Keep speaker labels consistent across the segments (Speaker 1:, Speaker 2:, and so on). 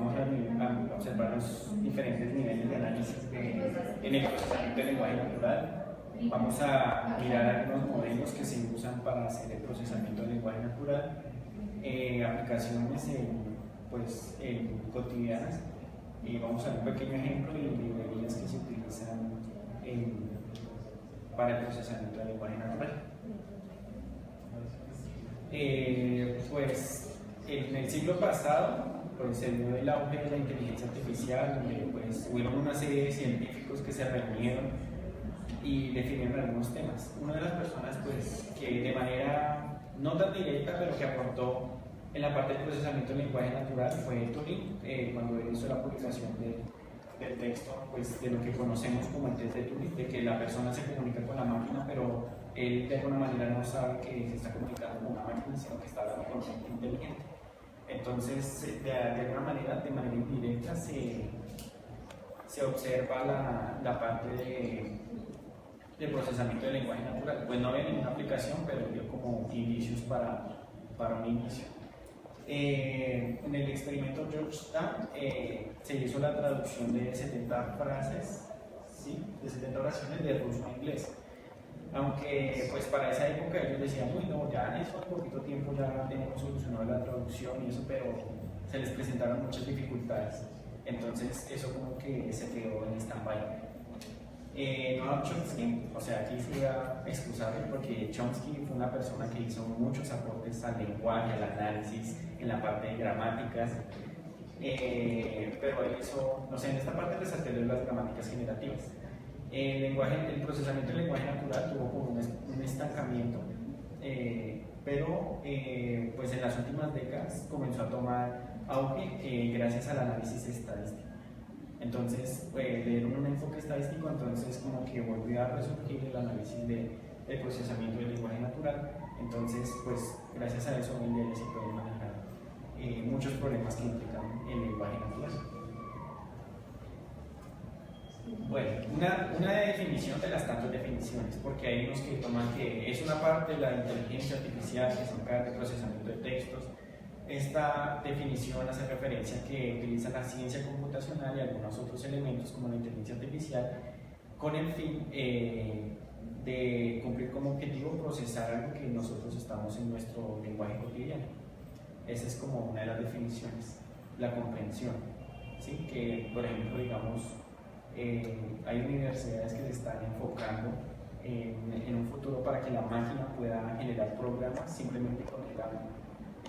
Speaker 1: vamos a observar los diferentes niveles de análisis en el procesamiento del lenguaje natural. Vamos a mirar algunos modelos que se usan para hacer el procesamiento del lenguaje natural, aplicaciones cotidianas, y vamos a ver un pequeño ejemplo y librerías que se utilizan para el procesamiento del lenguaje natural. En el siglo pasado se dio el auge de la inteligencia artificial, donde hubieron una serie de científicos que se reunieron y definieron algunos temas. Una de las personas que de manera no tan directa, pero que aportó en la parte del procesamiento del lenguaje natural fue Turing, cuando él hizo la publicación del texto, de lo que conocemos como el test de Turing, de que la persona se comunica con la máquina, pero él de alguna manera no sabe que se está comunicando con una máquina, sino que está hablando con gente inteligente. Entonces, de alguna manera, de manera indirecta, se observa la parte de procesamiento del lenguaje natural. Pues no había ninguna aplicación, pero dio como indicios para un inicio. En el experimento Georgetown se hizo la traducción de 70 frases, ¿sí? De 70 oraciones de ruso a inglés. Aunque para esa época ellos decían, uy, no, ya en eso en poquito tiempo ya tenemos solucionado la traducción y eso, pero se les presentaron muchas dificultades. Entonces eso como que se quedó en stand-by. Noam Chomsky, aquí sí voy a excusarme porque Chomsky fue una persona que hizo muchos aportes al lenguaje, al análisis, en la parte de gramáticas, pero él hizo, en esta parte resalté las gramáticas generativas. El procesamiento del lenguaje natural tuvo como un estancamiento, pero en las últimas décadas comenzó a tomar auge gracias al análisis estadístico. Entonces, le dieron un enfoque estadístico, entonces como que volvió a resurgir el análisis del procesamiento del lenguaje natural. Entonces, gracias a eso hoy en día ya se pueden manejar muchos problemas que implican el lenguaje natural. Bueno, una definición de las tantas definiciones, porque hay unos que toman que es una parte de la inteligencia artificial que se encarga del procesamiento de textos. Esta definición hace referencia a que utiliza la ciencia computacional y algunos otros elementos como la inteligencia artificial con el fin de cumplir como objetivo procesar algo que nosotros estamos en nuestro lenguaje cotidiano. Esa es como una de las definiciones, la comprensión, ¿sí? Que por ejemplo, digamos, hay universidades que se están enfocando en un futuro para que la máquina pueda generar programas simplemente con el habla.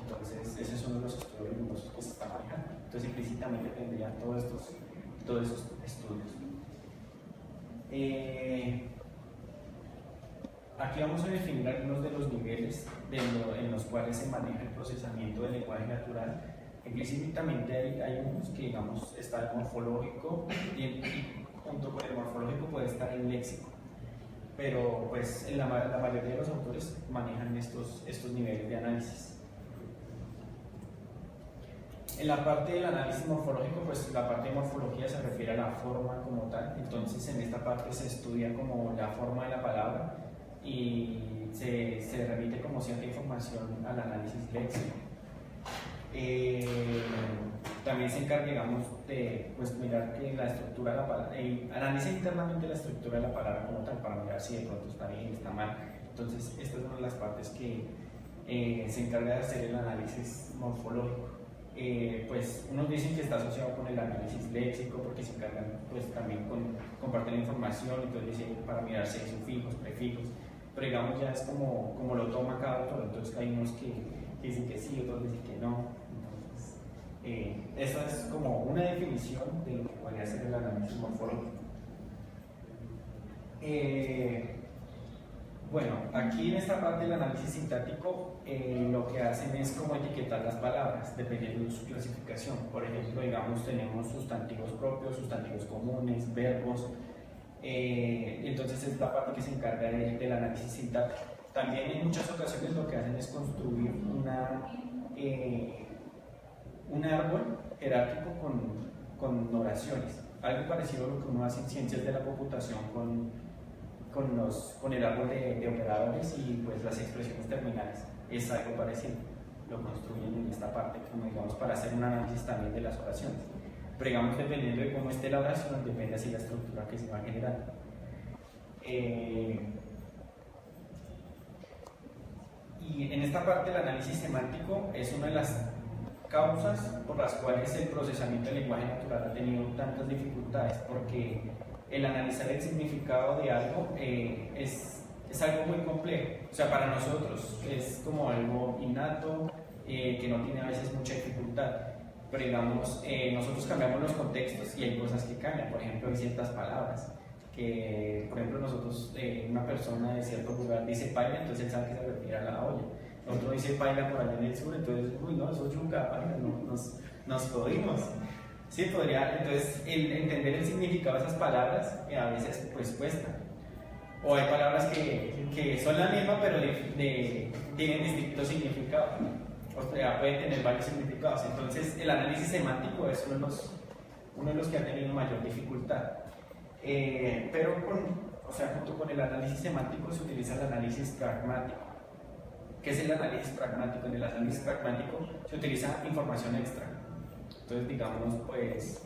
Speaker 1: Entonces, ese es uno de los estudios que se está manejando. Entonces, implícitamente tendrían todos esos estudios. Aquí vamos a definir algunos de los niveles en los cuales se maneja el procesamiento del lenguaje natural. Implícitamente hay unos que, digamos, está el morfológico y junto con el morfológico puede estar el léxico. Pero, la mayoría de los autores manejan estos niveles de análisis. En la parte del análisis morfológico, la parte de morfología se refiere a la forma como tal. Entonces, en esta parte se estudia como la forma de la palabra y se remite como cierta información al análisis léxico. También se encarga, digamos, de mirar que la estructura de la palabra, analiza internamente la estructura de la palabra como tal para mirar si de pronto está bien, está mal. Entonces, esta es una de las partes que se encarga de hacer el análisis morfológico. Unos dicen que está asociado con el análisis léxico porque se encargan también con compartir la información, entonces dicen para mirar si hay sufijos, prefijos, pero digamos ya es como lo toma cada autor. Entonces hay unos que dicen que sí, otros dicen que no. Entonces, esa es como una definición de lo que podría ser el análisis morfológico. Bueno, aquí en esta parte del análisis sintáctico lo que hacen es como etiquetar las palabras dependiendo de su clasificación. Por ejemplo, digamos, tenemos sustantivos propios, sustantivos comunes, verbos. Entonces es la parte que se encarga del análisis sintáctico. También en muchas ocasiones lo que hacen es construir un árbol jerárquico con oraciones, algo parecido a lo que uno hace en ciencias de la computación con el árbol de operadores y las expresiones terminales. Es algo parecido. lo construyen en esta parte, como digamos, para hacer un análisis también de las oraciones. Pero digamos, dependiendo de cómo esté la oración, depende así la estructura que se va generando. Y en esta parte el análisis semántico es una de las causas por las cuales el procesamiento del lenguaje natural ha tenido tantas dificultades, porque el analizar el significado de algo es algo muy complejo. O sea, para nosotros es como algo innato, que no tiene a veces mucha dificultad. Pero digamos, nosotros cambiamos los contextos y hay cosas que cambian. Por ejemplo, hay ciertas palabras que, por ejemplo, nosotros, una persona de cierto lugar dice paila, entonces él sabe que se refiere a la olla. Otro dice paila por allá en el sur, entonces, uy, no, eso es yuca, paila, no, nos jodimos. Sí, podría, entonces, entender el significado de esas palabras a veces pues cuesta. O hay palabras que son la misma, pero tienen distintos significados. O sea, pueden tener varios significados. Entonces, el análisis semántico es uno de los que ha tenido mayor dificultad. Pero junto con el análisis semántico se utiliza el análisis pragmático. ¿Qué es el análisis pragmático? En el análisis pragmático se utiliza información extra. Entonces, digamos, pues,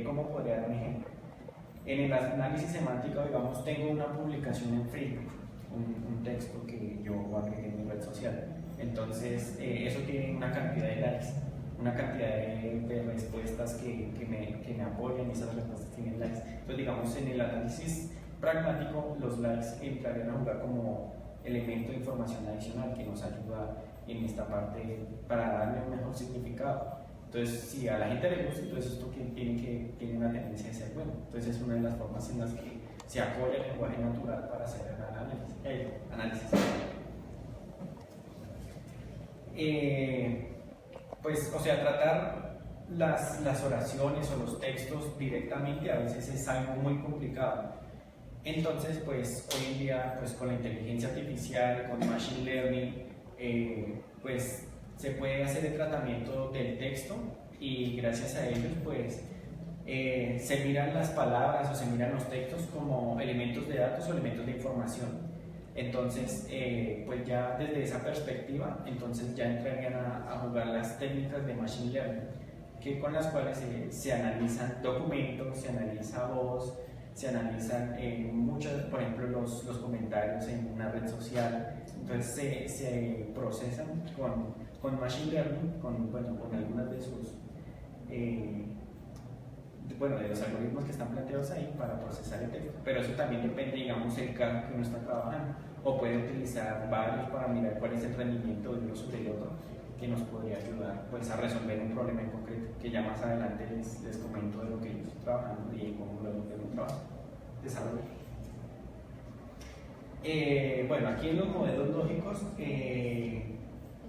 Speaker 1: ¿cómo podría dar un ejemplo? En el análisis semántico, digamos, tengo una publicación en Facebook, un texto que yo agregué en mi red social. Entonces, eso tiene una cantidad de likes, una cantidad de respuestas que me apoyan, y esas respuestas tienen likes. Entonces, digamos, en el análisis pragmático, los likes entrarían a jugar como elemento de información adicional que nos ayuda en esta parte para darle un mejor significado. Entonces, si a la gente le gusta, entonces esto tiene una tendencia a ser bueno. Entonces, es una de las formas en las que se apoya el lenguaje natural para hacer el análisis. Pues, o sea, tratar las oraciones o los textos directamente a veces es algo muy complicado. Entonces, pues, hoy en día, pues, con la inteligencia artificial, con machine learning, pues, se puede hacer el tratamiento del texto y gracias a ellos, pues, se miran las palabras o se miran los textos como elementos de datos o elementos de información. Entonces, pues ya desde esa perspectiva, entonces ya entrarían a jugar las técnicas de machine learning, con las cuales se analizan documentos, se analiza voz, se analizan muchas, por ejemplo, los comentarios en una red social. Entonces se procesan con machine learning, con algunas de sus de los algoritmos que están planteados ahí para procesar el texto. Pero eso también depende, digamos, del caso que uno está trabajando, o puede utilizar varios para mirar cuál es el rendimiento de uno sobre el otro, que nos podría ayudar, pues, a resolver un problema en concreto, que ya más adelante les comento de lo que yo estoy trabajando y cómo lo trabajo, desarrollo. Bueno, aquí en los modelos lógicos,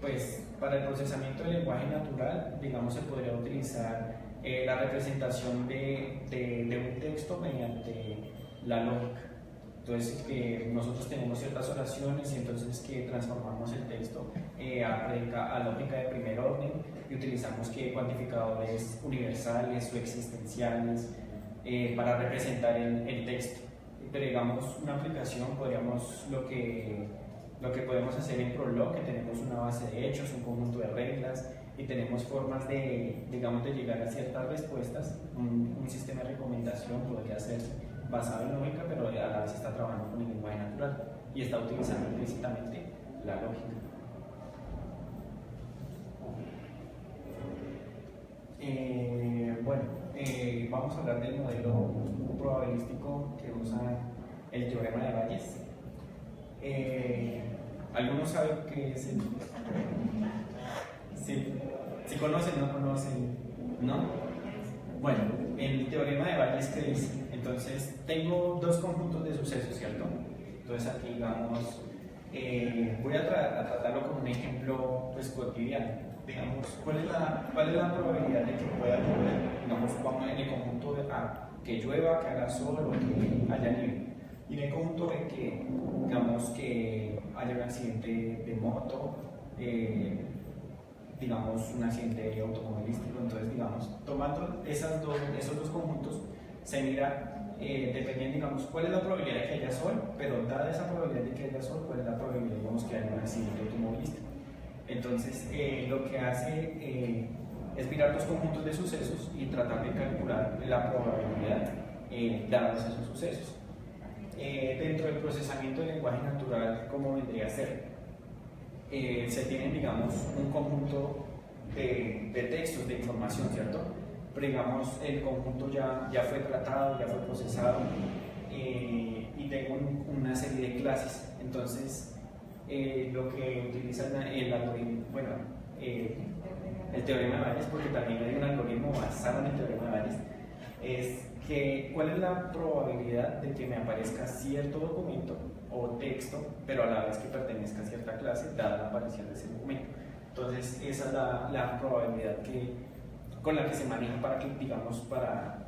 Speaker 1: pues, para el procesamiento del lenguaje natural, digamos, se podría utilizar la representación de un texto mediante la lógica. Entonces, nosotros tenemos ciertas oraciones y entonces que transformamos el texto a lógica de primer orden y utilizamos cuantificadores universales o existenciales para representar el texto. Pero digamos, una aplicación, lo que podemos hacer en Prolog, que tenemos una base de hechos, un conjunto de reglas, y tenemos formas de llegar a ciertas respuestas. Un sistema de recomendación podría ser basado en lógica, pero a la vez está trabajando con el lenguaje natural y está utilizando implícitamente la lógica. Vamos a hablar del modelo probabilístico que usa el teorema de Bayes. ¿Algunos saben qué es el? ¿Sí conocen o no conocen? ¿No? Bueno, el teorema de Bayes, ¿qué dice? Entonces, tengo dos conjuntos de sucesos, ¿cierto? Entonces, aquí digamos, voy a tratarlo como un ejemplo, pues, cotidiano. Digamos, ¿cuál es la probabilidad de que pueda llover? Digamos, vamos en el conjunto de que llueva, que haga sol o que haya nieve. Y en el conjunto de que, digamos, que haya un accidente de moto, digamos, un accidente automovilístico. Entonces, digamos, tomando esos dos conjuntos, se mira, dependiendo, digamos, cuál es la probabilidad de que haya sol, pero dada esa probabilidad de que haya sol, cuál es la probabilidad, digamos, que haya un accidente automovilístico. Entonces, lo que hace es mirar los conjuntos de sucesos y tratar de calcular la probabilidad dados esos sucesos. Dentro del procesamiento del lenguaje natural, ¿cómo vendría a ser? Se tiene, digamos, un conjunto de textos, de información, ¿cierto? Pero digamos, el conjunto ya fue tratado, ya fue procesado y tengo una serie de clases. Entonces, lo que utiliza el algoritmo, bueno, el teorema de Bayes, porque también hay un algoritmo basado en el teorema de Bayes, es que cuál es la probabilidad de que me aparezca cierto documento o texto, pero a la vez que pertenezca a cierta clase, dada la aparición de ese documento. Entonces, esa es la probabilidad con la que se maneja para que, digamos, para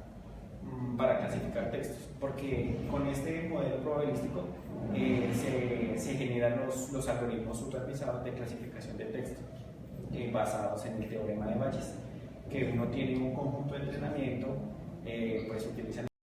Speaker 1: clasificar textos, porque con este modelo probabilístico se generan los algoritmos supervisados de clasificación de textos basados en el teorema de Bayes, que uno tiene un conjunto de entrenamiento